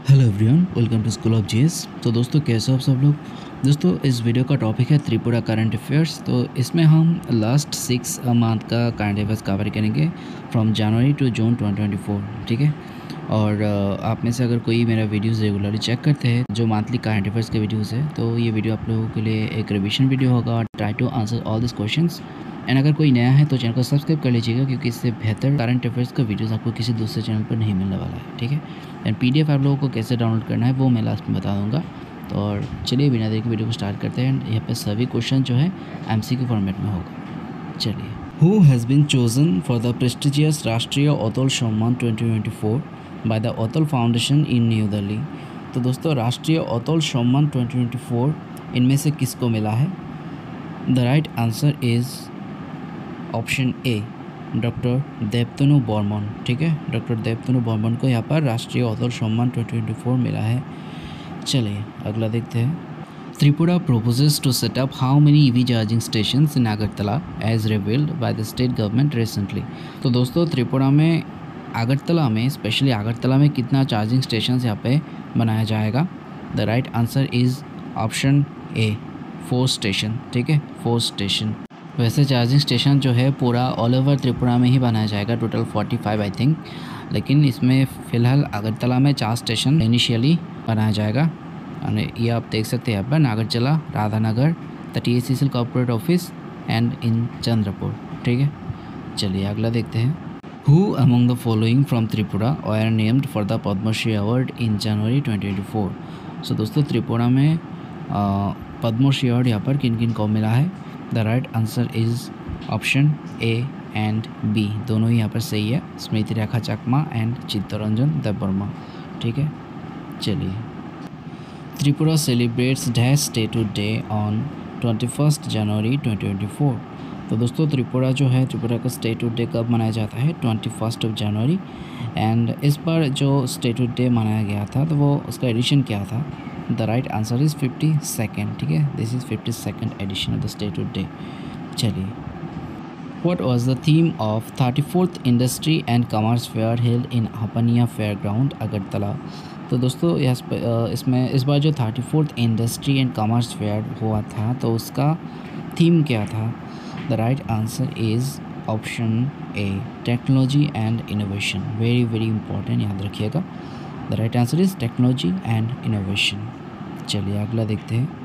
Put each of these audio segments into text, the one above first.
Hello everyone, welcome to school of GS. तो दोस्तों कैसे हो आप सब लोग। दोस्तों इस वीडियो का टॉपिक है त्रिपुरा करंट अफेयर्स। तो इसमें हम लास्ट 6 मंथ का करंट अफेयर्स कवर करेंगे फ्रॉम जनवरी टू जून 2024। ठीक है। और आप में से अगर कोई मेरा वीडियोस रेगुलरली चेक करते हैं जो मंथली करंट अफेयर्स के वीडियोस है, तो ये वीडियो आप लोगों के लिए एक रिविजन वीडियो होगा। Try to answer all this questions. And अगर कोई नया है तो चैनल को सब्सक्राइब कर लीजिएगा, क्योंकि इससे बेहतर करंट अफेयर्स का वीडियोस आपको किसी दूसरे चैनल पर नहीं मिलने वाला है। ठीक है। एंड पीडीएफ आप लोगों को कैसे डाउनलोड करना है वो मैं लास्ट में बता दूंगा। तो और चलिए बिना देर के वीडियो को स्टार्ट करते हैं। यहाँ पे सभी क्वेश्चन जो है एमसीक्यू फॉर्मेट में होगा। चलिए, who has been chosen for the prestigious Rashtriya Atul Samman 2024 by the Atul foundation in New Delhi. तो दोस्तों राष्ट्रीय अतुल सम्मान 2024 इनमें से किसको मिला है? The right answer is option A, doctor Debtanu Barman. ठीक है, डॉक्टर देवतनु बर्मन को यहाँ पर राष्ट्रीय अतुल सम्मान 2024 मिला है। चलिए अगला देखते हैं। Tripura proposes to set up how many EV charging stations in Agartala as revealed by the state government recently। तो दोस्तों त्रिपुरा में अगरतला में स्पेशली अगरतला में कितना चार्जिंग स्टेशन यहाँ पे बनाया जाएगा? The right answer is option A, 4 station. ठीक है, 4 स्टेशन। वैसे चार्जिंग स्टेशन जो है पूरा ऑल ओवर त्रिपुरा में ही बनाया जाएगा, टोटल 45 आई थिंक। लेकिन इसमें फ़िलहाल अगरतला में 4 स्टेशन इनिशियली बनाया जाएगा। और ये आप देख सकते हैं यहाँ पर Nagarchala, Radhanagar, the TACCL corporate office and in Chandrapur. ठीक है, चलिए अगला देखते हैं। Who among the following from Tripura are named for the Padmashri award in January 2024। So दोस्तों त्रिपुरा में पद्मश्री अवार्ड यहाँ पर किन किन को मिला है? The right answer is option A and B, दोनों ही यहाँ पर सही है। स्मृति रेखा चकमा एंड चित्तरंजन देवबर्मा। ठीक है, चलिए। Tripura celebrates dash statehood day on 21 January 2024। तो दोस्तों त्रिपुरा जो है, त्रिपुरा का स्टेटहुड डे कब मनाया जाता है? 21 जनवरी। एंड इस बार जो स्टेटहुड डे मनाया गया था तो वो उसका एडिशन क्या था? The right answer is 52nd। ठीक है, this is 52nd edition of the statehood day. चलिए, What was the theme of 34th Industry and Commerce Fair held in Hapania Fairground, Agartala? तो दोस्तों इसमें इस बार जो 34th industry and commerce fair हुआ था तो उसका थीम क्या था? The right answer is option A, technology and innovation. Very very important, याद रखिएगा। The right answer is technology and innovation. चलिए अगला देखते हैं।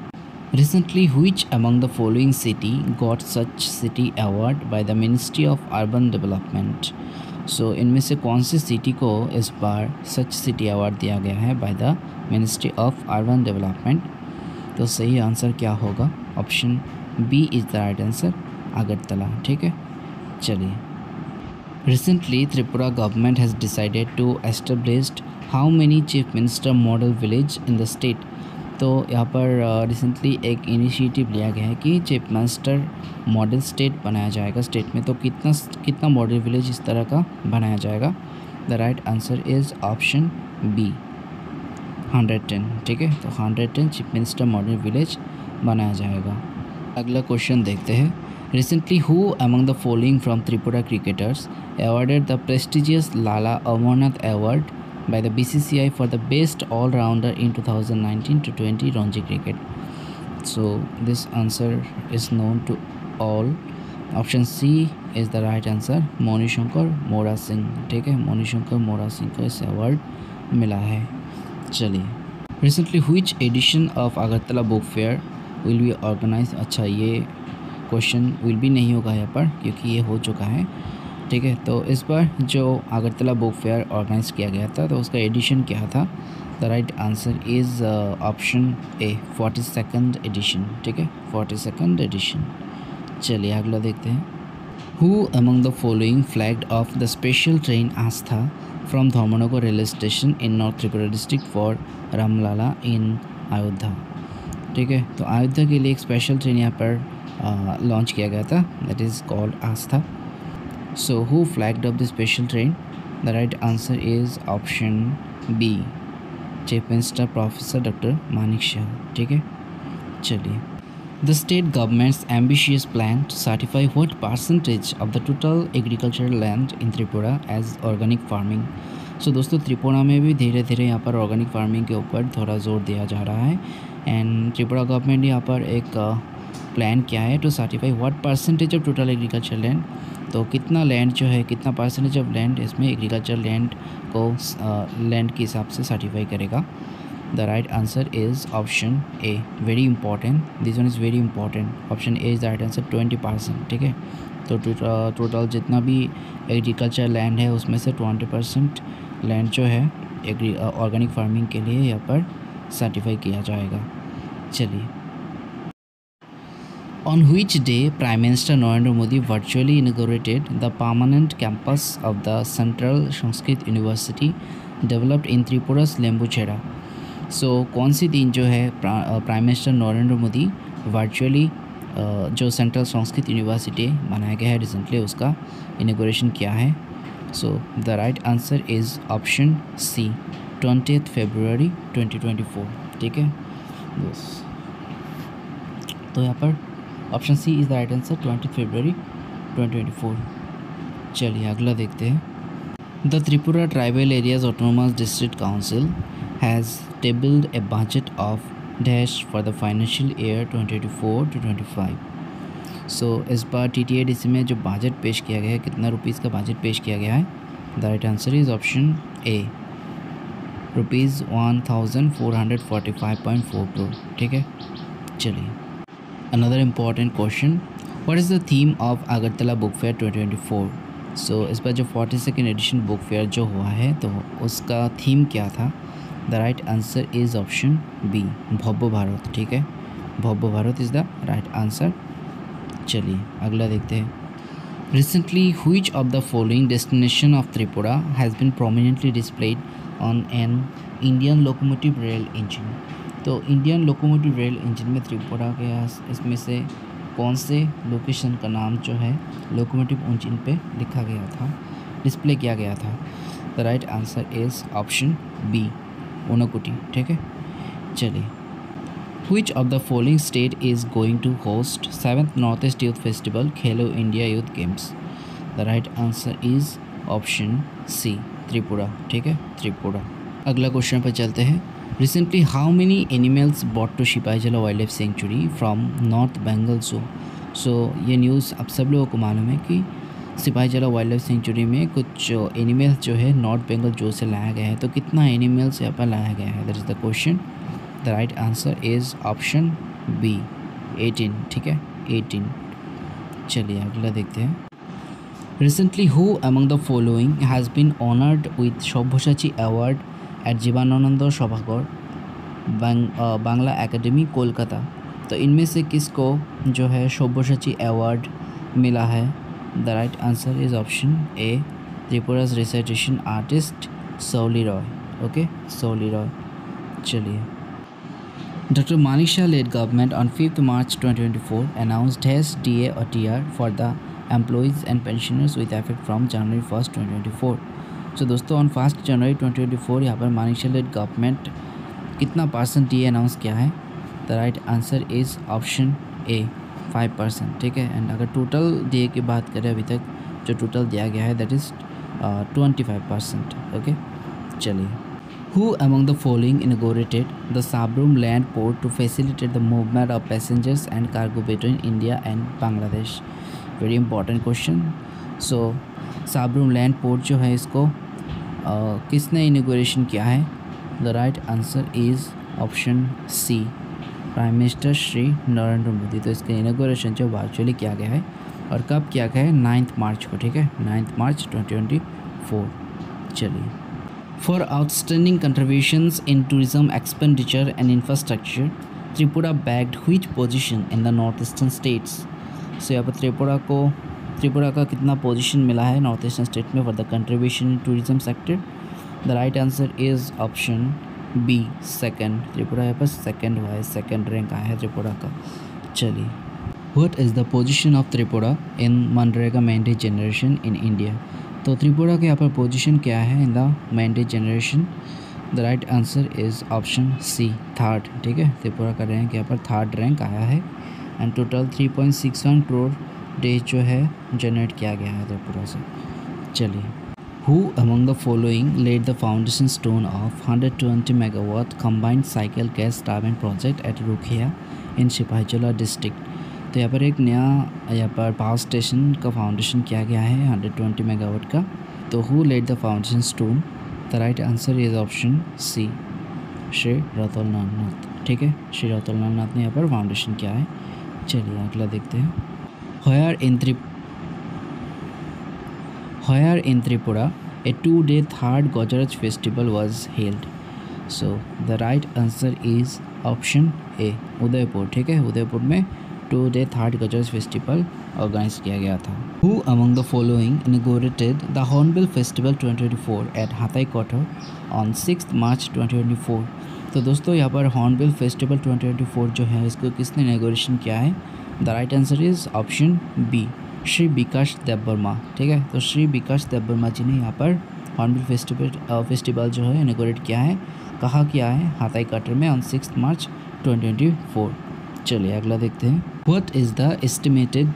Recently, which among the following city got such city award by the Ministry of Urban Development? So इनमें से कौन सी city को इस बार सच सिटी अवार्ड दिया गया है by the ministry of urban development? तो सही आंसर क्या होगा? Option B is the right answer, Agartala. ठीक है, चलिए। Recently, Tripura government has decided to establish how many chief minister model village in the state? तो यहाँ पर रिसेंटली एक इनिशिएटिव लिया गया है कि चीफ मिनिस्टर मॉडल स्टेट बनाया जाएगा स्टेट में। तो कितना मॉडल विलेज इस तरह का बनाया जाएगा? The right answer is option B, 110। ठीक है, तो 110 चीफ मिनिस्टर मॉडल विलेज बनाया जाएगा। अगला क्वेश्चन देखते हैं। Recently who among the following from Tripura cricketers awarded the prestigious Lala Amarnath award by the BCCI for the best all-rounder in 2019-20 Ranji cricket? So this answer is known to all. Option C is the right answer, Mani Shankar Mura Singh. ठीक है, मोनी शंकर मोरा सिंह को इस award मिला है। चलिए, recently which edition of Agartala book fair will be organized? अच्छा, ये question will भी नहीं होगा यहाँ पर क्योंकि ये हो चुका है। ठीक है, तो इस बार जो अगरतला बुक फेयर ऑर्गेनाइज किया गया था तो उसका एडिशन क्या था? The right answer is option A, 42nd edition. ठीक है, 42nd एडिशन। चलिए अगला देखते हैं। Who among the following flagged off the special train Aastha from Dharmanagar railway station in north Tripura district for Ramlala in Ayodhya? ठीक है, तो अयोध्या के लिए एक स्पेशल ट्रेन यहाँ पर लॉन्च किया गया था, that is called Aastha. So who flagged up the special train? The right answer is option B, Chief Minister Professor Dr. Manik Shah। ठीक है, चलिए। The state government's ambitious plan to certify what percentage of the total agricultural land in Tripura as organic farming? सो दोस्तों त्रिपुरा में भी धीरे धीरे यहाँ पर ऑर्गेनिक फार्मिंग के ऊपर थोड़ा जोर दिया जा रहा है। एंड त्रिपुरा गवर्नमेंट यहाँ पर एक प्लान क्या है to certify what percentage of total agriculture land, तो कितना लैंड जो है, कितना परसेंटेज ऑफ लैंड इसमें एग्रीकल्चर लैंड को लैंड के हिसाब से सर्टिफाई करेगा। The right answer is option A, very important, this one is very important. Option A is the right answer, 20%। ठीक है, तो टोटल जितना भी एग्रीकल्चर लैंड है उसमें से 20% लैंड जो है ऑर्गेनिक फार्मिंग के लिए यहाँ पर सर्टिफाई किया जाएगा। चलिए, On which day Prime Minister Narendra Modi virtually inaugurated the permanent campus of the Central Sanskrit University developed in Tripura's Lembuchera? So कौन सी दिन जो है prime minister Narendra Modi virtually जो सेंट्रल संस्कृत यूनिवर्सिटी बनाया गया है रिसेंटली उसका इनॉग्रेशन किया है? So the right answer is option C, 20 February 2024। ठीक है, तो यहाँ पर option C is the right answer, 20 February 2024। चलिए अगला देखते हैं। The Tripura tribal areas autonomous district council has tabled a budget of dash for the financial year 2024-25। सो इस बार TTADC में जो बजट पेश किया गया है, कितना रुपीज़ का बजट पेश किया गया है? The right answer is option A, rupees 1445.4 crore. ठीक है, चलिए another important question, what is the theme of Agartala book fair 2024? सो इस पर जो 42nd एडिशन बुक फेयर जो हुआ है तो उसका थीम क्या था? The right answer is option B, Bhavya Bharat. ठीक है, Bhavya Bharat is the right answer. चलिए अगला देखते हैं। Recently which of the following destination of Tripura has been prominently displayed on an Indian locomotive rail engine? तो इंडियन लोकोमोटिव रेल इंजन में त्रिपुरा के इसमें से कौन से लोकेशन का नाम जो है लोकोमोटिव इंजन पे लिखा गया था, डिस्प्ले किया गया था? The right answer is option B, Unakoti. ठीक है, चलिए which of the following state is going to host 7th north east youth festival Khelo India youth games? The right answer is option C, Tripura. ठीक है, त्रिपुरा। अगला क्वेश्चन पर चलते हैं। Recently, how many animals brought to Sepahijala wild life sanctuary from north Bengal zoo? So ये news आप सब लोगों को मालूम है कि सिपाहीजला वाइल्ड लाइफ सेंचुरी में कुछ एनिमल्स जो है नॉर्थ बंगाल ज़ू से लाया गया है, तो कितना एनिमल्स यहाँ पर लाया गया है? That is the question. The right answer is option B, 18। ठीक है, 18। चलिए अगला देखते हैं। Recently, who among the following has been honored with सव्यसाची अवार्ड एट जीवानंद सभागार बांग्ला एकेडमी कोलकाता? तो इनमें से किसको जो है सव्यसाची अवार्ड मिला है? The right answer is option A, Tripura's recitation artist Souli Roy. Okay, Souli Roy. चलिए, doctor Manik Saha led government on 5 March 2024 announced has DA or TR for the employees and pensioners with effect from January 1st 2024। तो दोस्तों ऑन 1 जनवरी 2024 यहाँ पर Manik Saha led government कितना % DA announce किया है? The right answer is option ए, 5%। ठीक है, एंड अगर टोटल DA की बात करें अभी तक जो टोटल दिया गया है दैट इज़ 25%। ओके, चलिए Who among the following inaugurated the Sabrum land port to facilitate the movement of passengers and cargo between India and Bangladesh? Very important question. So Sabrum land port जो है इसको किसने inauguration किया है? The right answer is option C, prime minister Shri Narendra Modi. तो इसका inauguration जो virtually किया गया है और कब किया गया है? 9 मार्च को। ठीक है, 9 मार्च 2024। चलिए, for outstanding contributions in tourism expenditure and infrastructure Tripura bagged which position in the north eastern states? So यहाँ पर त्रिपुरा का कितना पोजीशन मिला है नॉर्थ ईस्टर्न स्टेट में for the contribution in tourism sector? The right answer is option B, second. Tripura यहाँ पर second हुआ है, सेकंड रैंक आया है त्रिपुरा का। चलिए, what is the position of Tripura in मनरेगा मैंडेट जनरेशन इन इंडिया? तो त्रिपुरा के यहाँ पर पोजीशन क्या है in the mandate generation? The right answer is option C, third. ठीक है, त्रिपुरा का रैंक यहाँ पर थर्ड रैंक आया है एंड टोटल 3.61 करोड़ डेज जो है जनरेट किया गया है त्रिपुरा से। चलिए, who among the following laid the foundation stone of 120 megawatt combined cycle gas turbine project at Rukhia in Sipahijala district. तो यहाँ पर एक नया यहाँ पर पावर स्टेशन का फाउंडेशन किया गया है 120 मेगावाट का। तो who laid the foundation stone? The right answer is option C, Shri Ratanlal Nath. ठीक है, श्री रतनलाल नाथ ने यहाँ पर फाउंडेशन किया है। चलिए अगला देखते हैं। Where in Tripura a 2-day third Gajaraj festival was held? So the right answer is option A, Udaipur. ठीक है, उदयपुर में 2-day third Gajaraj festival organise किया गया था। Who among the following inaugurated the Hornbill Festival 2024 at Hathai Kothar on 6th March 2024? तो दोस्तों यहाँ पर हॉर्नबिल फेस्टिवल 2024 जो है इसको किसने इनॉग्रेशन किया है? The right answer is option B, Shri Vikas Debbarma. ठीक है, तो श्री विकास देववर्मा जी ने यहाँ पर हॉर्नबिल फेस्टिवल जो है इनॉग्रेट किया है। कहाँ किया है? हाथाई कटर में ऑन 6 मार्च 2024। चलिए अगला देखते हैं। What is the estimated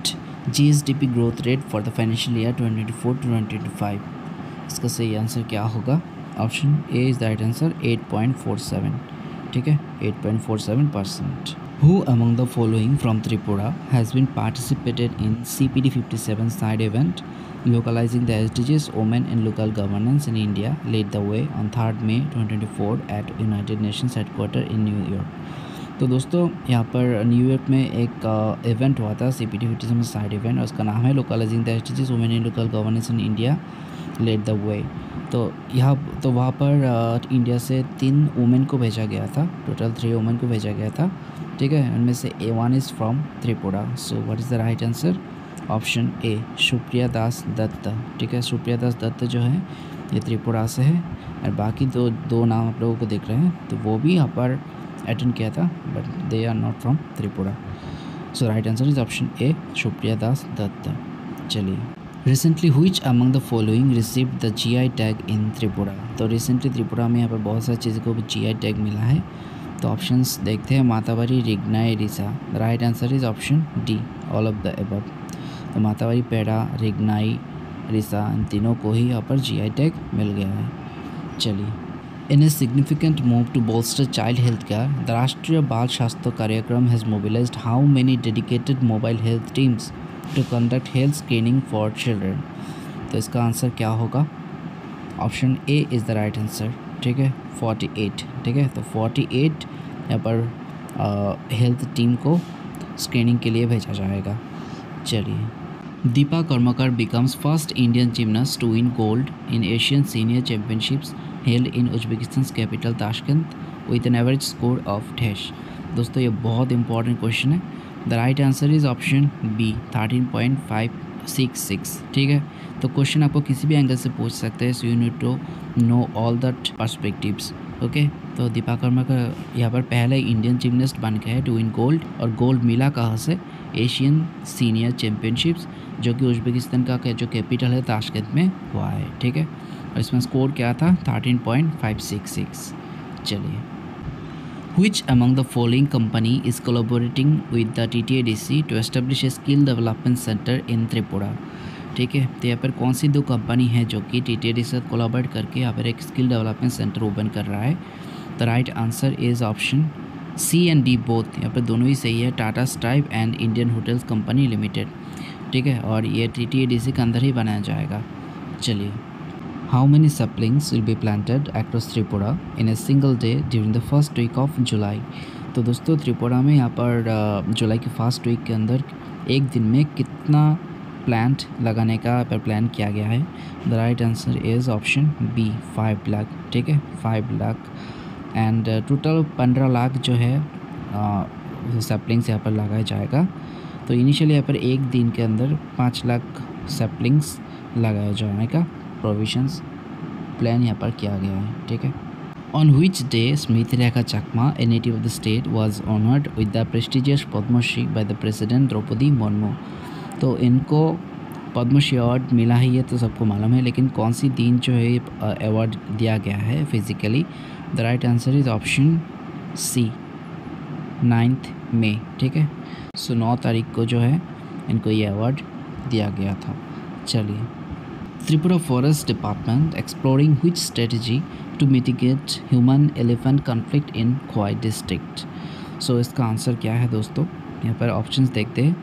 GSDP growth rate for the financial year 2024-2025? इसका सही आंसर क्या होगा? Option A is the right answer, 8.47। ठीक है, 8.47%। Who among the following from Tripura has been participated in CPD 57 side event localizing the SDGs women in local governance in India led the way on 3rd May 2024 at United Nations headquarters in New York? तो दोस्तों यहाँ पर New York में एक event हुआ था CPD 57 side event और उसका नाम है localising the SDGs women in local governance in India led the way. तो वहाँ पर इंडिया से 3 वुमेन को भेजा गया था, टोटल 3 वुमेन को भेजा गया था। ठीक है, उनमें से A1 is from Tripura. So what is the right answer? Option A, Supriya Das Dutta. ठीक है, सुप्रिया दास दत्त जो है ये त्रिपुरा से है और बाकी दो नाम आप लोगों को देख रहे हैं तो वो भी यहाँ पर अटेंड किया था but they are not from Tripura. So right answer is option A, Supriya Das Dutta. चलिए, recently which among the following received the GI tag in Tripura? तो रिसेंटली त्रिपुरा में यहाँ पर बहुत सारी चीज़ों को भी GI टैग मिला है। तो ऑप्शंस देखते हैं। Matabari, Rignai, Risa. The right answer is option D, all of the above. तो मातावारी, पेड़ा, रिग्नाई, रिसा इन तीनों को ही यहाँ पर GI टैग मिल गया है। चलिए, in a significant move to bolster child health care the Rashtriya Bal Swasthya Karyakram has mobilised how many dedicated mobile health teams to conduct health screening for children? तो इसका आंसर क्या होगा? Option A is the right answer. ठीक है, 48। ठीक है, तो 48 यहाँ पर हेल्थ टीम को स्क्रीनिंग के लिए भेजा जाएगा। चलिए, Dipa Karmakar becomes first Indian gymnast to win gold in Asian senior championships held in Uzbekistan capital Tashkent with an average score of dash. दोस्तों ये बहुत इंपॉर्टेंट क्वेश्चन है। The right answer is option B, 13.566। ठीक है, तो क्वेश्चन आपको किसी भी एंगल से पूछ सकते हैं, so you need to know all that perspectives. Okay, तो दीपा कर्मकर यहाँ पर पहले इंडियन जिमनास्ट बन गया है टू विन गोल्ड, और गोल्ड मिला कहाँ से? एशियन सीनियर चैम्पियनशिप्स जो कि उज्बेकिस्तान का जो कैपिटल है ताशकंद में हुआ है। ठीक है, और इसमें स्कोर क्या था? 13.566। चलिए, Which among the following company is collaborating with the TTADC to establish a skill development center in Tripura? ठीक है, तो यहाँ पर कौन सी 2 कंपनी है जो कि TTADC से कोलाबरेट करके यहाँ पर एक स्किल डेवलपमेंट सेंटर ओपन कर रहा है? The right answer is option C and D both. यहाँ पर दोनों ही सही है, Tata Strive and Indian hotels company limited. ठीक है, और ये TTADC के अंदर ही बनाया जाएगा। चलिए, How many saplings will be planted across Tripura in a single day during the first week of July? तो दोस्तों त्रिपुरा में यहाँ पर जुलाई के फर्स्ट वीक के अंदर एक दिन में कितना प्लांट लगाने का प्लान किया गया है? The right answer is option B, 5 lakh. ठीक है, 5 लाख एंड टोटल 15 लाख जो है सैपलिंग्स यहाँ पर लगाया जाएगा। तो इनिशियली यहाँ पर एक दिन के अंदर 5 लाख सैपलिंग्स लगाया जाने का प्रोविजंस प्लान यहाँ पर किया गया है। ठीक है, on which day Smriti Rekha Chakma a native of the state was honoured with the prestigious Padmashri by the president Draupadi Murmu? तो इनको पद्मश्री अवार्ड मिला है ये तो सबको मालूम है, लेकिन कौन सी दिन जो है अवार्ड दिया गया है physically? The right answer is option C, 9 May. ठीक है, सो 9 तारीख को जो है इनको ये अवार्ड दिया गया था। चलिए, Tripura Forest Department exploring which strategy to mitigate human-elephant conflict in Khwai district. So इसका आंसर क्या है दोस्तों? यहाँ पर ऑप्शंस देखते हैं.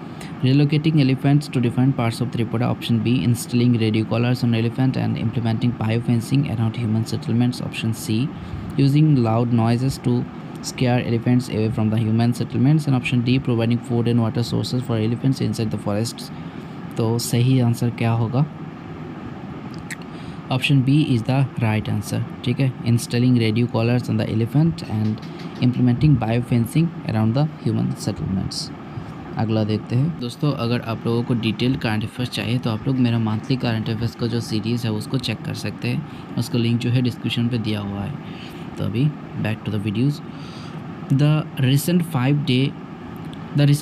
Relocating elephants to different parts of Tripura. Option B. Installing radio collars on elephant and implementing biofencing around human settlements. Option C. Using loud noises to scare elephants away from the human settlements. And option D. Providing food and water sources for elephants inside the forests. तो सही answer क्या होगा? Option B is the right answer. ठीक है, installing radio collars on the elephant and implementing bio fencing around the human settlements. अगला देखते हैं दोस्तों. अगर आप लोगों को डिटेल करंट अफेयर्स चाहिए तो आप लोग मेरा मंथली करंट अफेयर्स का जो सीरीज़ है उसको चेक कर सकते हैं. उसका लिंक जो है डिस्क्रिप्शन पे दिया हुआ है. तो अभी back to the videos. The recent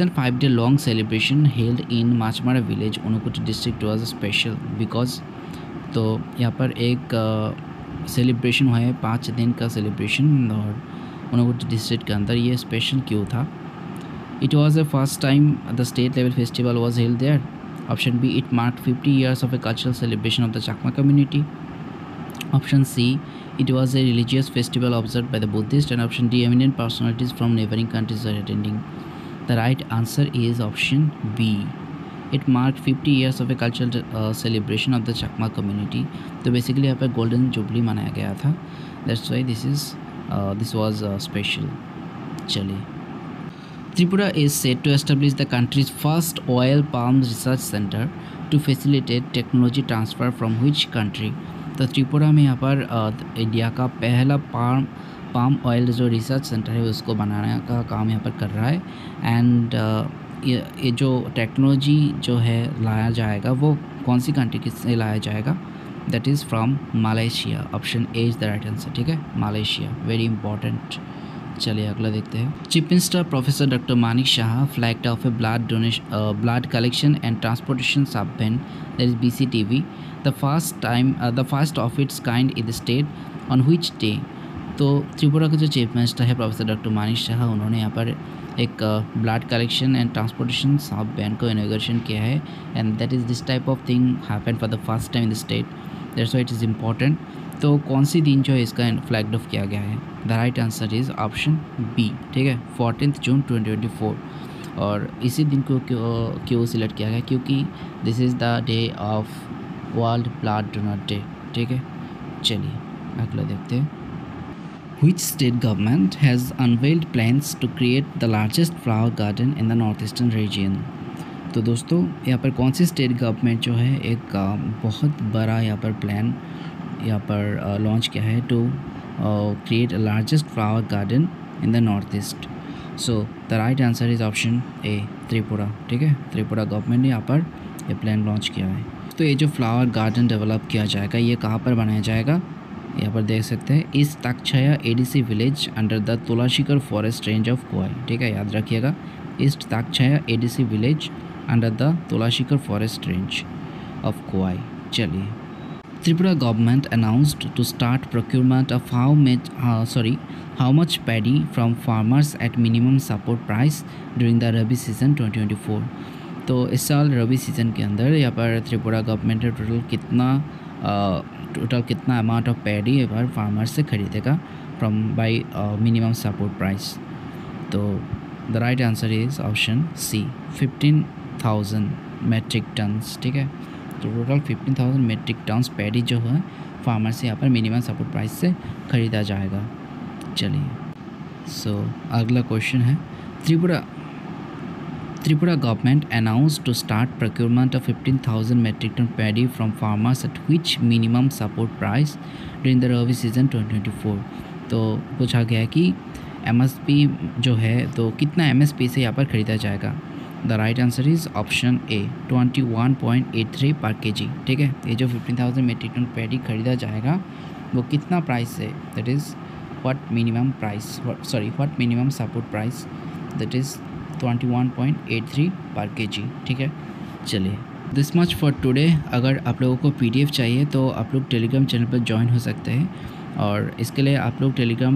5-day long celebration held in Machmara village, Unukoti district was special because तो यहाँ पर एक सेलिब्रेशन हुआ है 5 दिन का सेलिब्रेशन और ऊनकोटी डिस्ट्रिक्ट के अंदर. ये स्पेशल क्यों था? It was the first time the state level festival was held there. Option B. It mark 50 years of a cultural celebration of the Chakma community. Option C. It was a religious festival observe by the Buddhist. And option D. Eminent personalities from neighbouring countries are attending. The right answer is option B. It mark 50 years of a cultural celebration of the Chakma community. तो basically यहाँ पर golden jubilee मनाया गया था. That's why this was special. चलिए. Tripura is set to establish the country's first oil palm research centre to facilitate technology transfer from which country. तो त्रिपुरा में यहाँ पर इंडिया का पहला पाम ऑयल जो रिसर्च सेंटर है उसको बनाने का काम यहाँ पर कर रहा है. एंड ये जो टेक्नोलॉजी जो है लाया जाएगा वो कौन सी कंट्री से लाया जाएगा? That is from Malaysia. Option A is the right answer. ठीक है, मलेशिया, वेरी इंपॉर्टेंट. चलिए अगला देखते हैं. Chief minister professor doctor Manik Saha flagged off a blood collection and transportation sub van, that is BCTV, the first of its kind in the state on which day. तो त्रिपुरा के जो chief minister है professor doctor Manik Saha, उन्होंने यहाँ पर एक blood collection and transportation sub van को inauguration किया है. And that is this type of thing happen for the first time in the state. That's why it is important. तो कौन सी दिन जो है इसका फ्लैग्ड ऑफ किया गया है? The right answer is option B. ठीक है, 14 जून 2024. और इसी दिन को क्यों सिलेक्ट किया गया? क्योंकि this is the day of world blood donor day. ठीक है, चलिए अगला देखते हैं. Which state government has unveiled plans to create the largest flower garden in the northeastern region? तो दोस्तों यहाँ पर कौन सी स्टेट गवर्नमेंट जो है एक बहुत बड़ा यहाँ पर प्लान यहाँ पर लॉन्च किया है to create a largest flower garden in the north east. So the right answer is option A, Tripura. ठीक है, त्रिपुरा गवर्नमेंट ने यहाँ पर ये प्लान लॉन्च किया है. तो ये जो फ्लावर गार्डन डेवलप किया जाएगा ये कहाँ पर बनाया जाएगा? यहाँ पर देख सकते हैं east Takchhaya ADC village under the Tulashikar forest range of Koai. ठीक है, याद रखिएगा, east Takchhaya ADC village under the Tulashikar forest range of Koai. चलिए. Tripura government announced to start procurement of how much paddy from farmers at minimum support price during the rabi season 2024. तो इस साल रबी season के अंदर यहाँ पर त्रिपुरा गवर्नमेंट ने टोटल कितना अमाउंट ऑफ पैडी पर फार्मर्स से खरीदेगा from by minimum support price. तो the right answer is option C, 15,000 metric tonnes. ठीक है, तो टोटल 15,000 मेट्रिक टन्स पैडी जो है फार्मर से यहाँ पर मिनिमम सपोर्ट प्राइस से ख़रीदा जाएगा. चलिए. सो अगला क्वेश्चन है. Tripura government announced to start procurement of 15,000 metric ton paddy from farmers at which minimum support price during the Rabi season 2024. तो पूछा गया है कि MSP जो है तो कितना MSP से यहाँ पर ख़रीदा जाएगा? The right answer is option ए, 21.83 पर kg. ठीक है, ये जो 15,000 मेट्रिक टन पैडी खरीदा जाएगा वो कितना प्राइस है? That is what minimum support price, that is 21.83 पर kg. ठीक है, चलिए. This much for today. अगर आप लोगों को PDF चाहिए तो आप लोग टेलीग्राम चैनल पर ज्वाइन हो सकते हैं. और इसके लिए आप लोग टेलीग्राम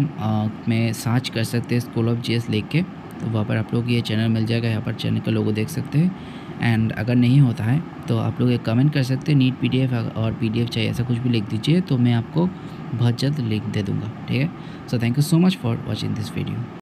में सर्च कर सकते हैं स्कूल ऑफ GS लिख के. तो वहाँ पर आप लोग ये चैनल मिल जाएगा, यहाँ पर चैनल का लोगो देख सकते हैं। एंड अगर नहीं होता है तो आप लोग एक कमेंट कर सकते हैं नीड पीडीएफ, और पीडीएफ चाहिए ऐसा कुछ भी लिख दीजिए, तो मैं आपको बहुत जल्द लिंक दे दूँगा, ठीक है। So thank you so much for watching this video.